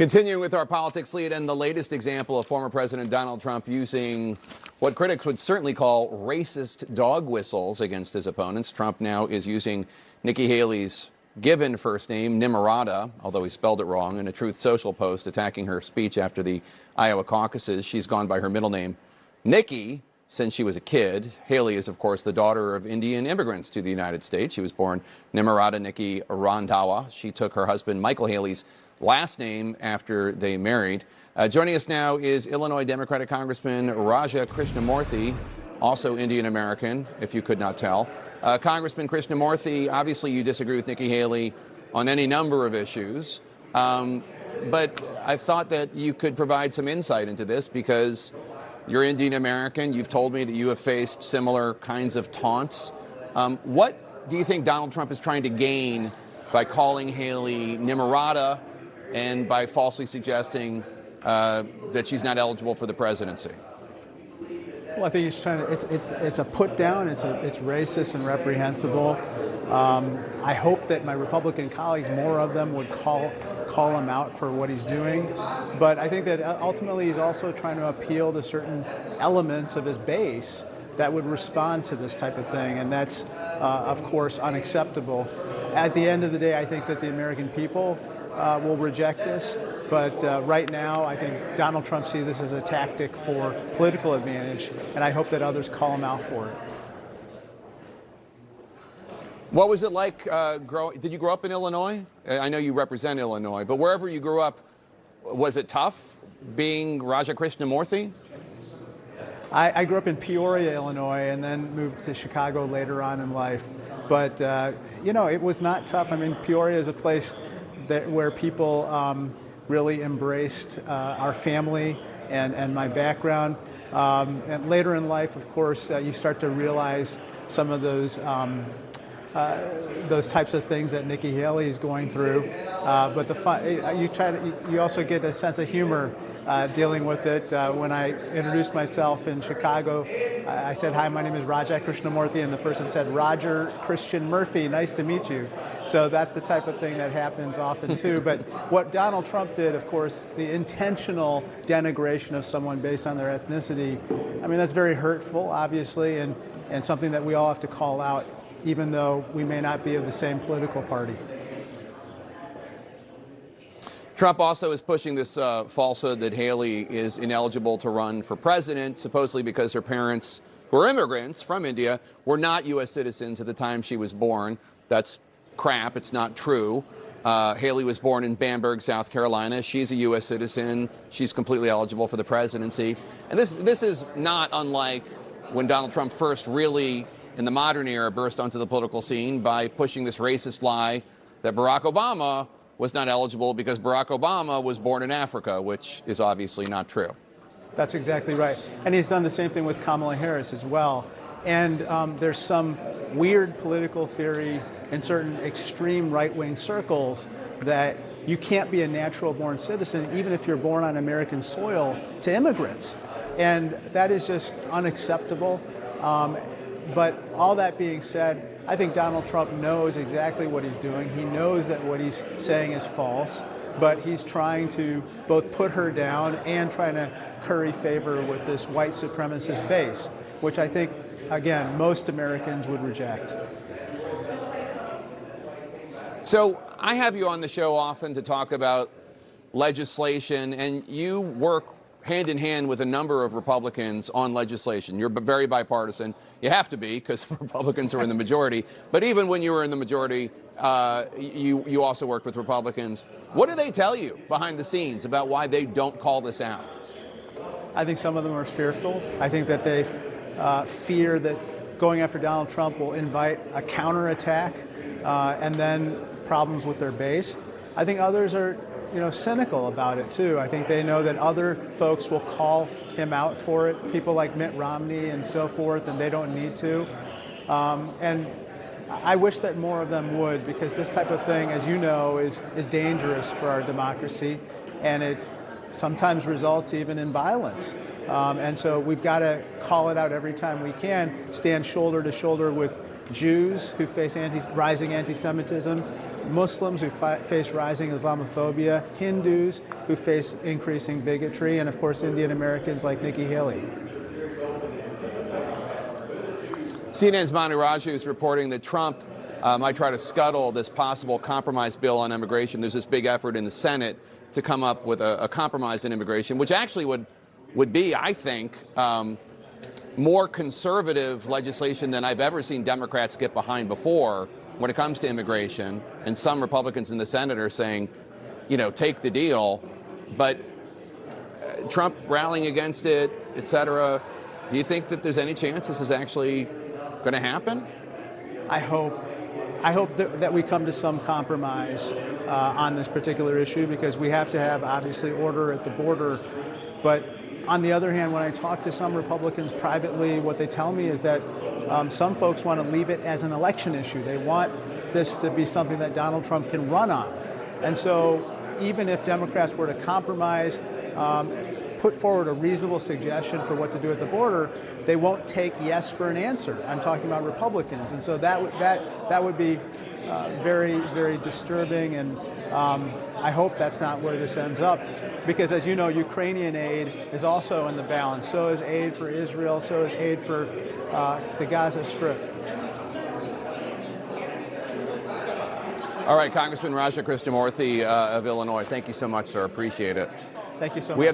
Continuing with our politics lead, and the latest example of former President Donald Trump using what critics would certainly call racist dog whistles against his opponents. Trump now is using Nikki Haley's given first name, Nimrata, although he spelled it wrong, in a Truth Social post attacking her speech after the Iowa caucuses. She's gone by her middle name, Nikki, since she was a kid. Haley is, of course, the daughter of Indian immigrants to the United States. She was born Nimrata Nikki Randhawa. She took her husband Michael Haley's last name after they married. Joining us now is Illinois Democratic Congressman Raja Krishnamurthy, also Indian American, if you could not tell. Congressman Krishnamurthy, obviously you disagree with Nikki Haley on any number of issues, but I thought that you could provide some insight into this because you're Indian American. You've told me that you have faced similar kinds of taunts. What do you think Donald Trump is trying to gain by calling Haley Nimrata and by falsely suggesting that she's not eligible for the presidency? Well, I think he's trying to. It's a put down. It's racist and reprehensible. I hope that my Republican colleagues, more of them, would call him out for what he's doing. But I think that ultimately he's also trying to appeal to certain elements of his base that would respond to this type of thing, and that's of course unacceptable. At the end of the day, I think that the American people will reject this. But right now, I think Donald Trump sees this as a tactic for political advantage, and I hope that others call him out for it. What was it like did you grow up in Illinois? I know you represent Illinois, but wherever you grew up, was it tough being Raja Krishnamurthy? I grew up in Peoria, Illinois, and then moved to Chicago later on in life. But, it was not tough. I mean, Peoria is a place where people really embraced our family and my background. And later in life, of course, you start to realize some of those types of things that Nikki Haley is going through. But you also get a sense of humor dealing with it. When I introduced myself in Chicago, I said, "Hi, my name is Raja Krishnamurthy," and the person said, "Roger Christian Murphy, nice to meet you." So that's the type of thing that happens often too. But what Donald Trump did, of course, the intentional denigration of someone based on their ethnicity, I mean, that's very hurtful, obviously, and something that we all have to call out, even though we may not be of the same political party. Trump also is pushing this falsehood that Haley is ineligible to run for president, supposedly because her parents, who are immigrants from India, were not U.S. citizens at the time she was born. That's crap. It's not true. Haley was born in Bamberg, South Carolina. She's a U.S. citizen. She's completely eligible for the presidency. And this is not unlike when Donald Trump first really, in the modern era, burst onto the political scene by pushing this racist lie that Barack Obama was not eligible because Barack Obama was born in Africa, which is obviously not true. That's exactly right. And he's done the same thing with Kamala Harris as well. And there's some weird political theory in certain extreme right-wing circles that you can't be a natural-born citizen, even if you're born on American soil, to immigrants. And that is just unacceptable. But all that being said, I think Donald Trump knows exactly what he's doing. He knows that what he's saying is false, but he's trying to both put her down and trying to curry favor with this white supremacist base, which I think, again, most Americans would reject. So I have you on the show often to talk about legislation, and you work hand in hand with a number of Republicans on legislation. You're very bipartisan. You have to be because Republicans are in the majority. But even when you were in the majority, you also worked with Republicans. What do they tell you behind the scenes about why they don't call this out? I think some of them are fearful. I think that they fear that going after Donald Trump will invite a counterattack and then problems with their base. I think others are cynical about it too. I think they know that other folks will call him out for it, people like Mitt Romney and so forth, and they don't need to. And I wish that more of them would, because this type of thing, as you know, is dangerous for our democracy, and it sometimes results even in violence. And so we've got to call it out every time we can, stand shoulder to shoulder with Jews who face rising anti-Semitism, Muslims who face rising Islamophobia, Hindus who face increasing bigotry, and of course Indian Americans like Nikki Haley. CNN's Manu Raju is reporting that Trump might try to scuttle this possible compromise bill on immigration. There's this big effort in the Senate to come up with a compromise in immigration, which actually would be, I think, more conservative legislation than I've ever seen Democrats get behind before when it comes to immigration. And some Republicans in the Senate are saying, you know, take the deal. But Trump rallying against it, et cetera. Do you think that there's any chance this is actually going to happen? I hope that we come to some compromise on this particular issue, because we have to have, obviously, order at the border. But on the other hand, when I talk to some Republicans privately, what they tell me is that some folks want to leave it as an election issue. They want this to be something that Donald Trump can run on. And so even if Democrats were to compromise, put forward a reasonable suggestion for what to do at the border, they won't take yes for an answer. I'm talking about Republicans. And so that would be very, very disturbing. And I hope that's not where this ends up. Because, as you know, Ukrainian aid is also in the balance. So is aid for Israel. So is aid for the Gaza Strip. All right, Congressman Raja Krishnamurthy of Illinois, thank you so much, sir. Appreciate it. Thank you so much.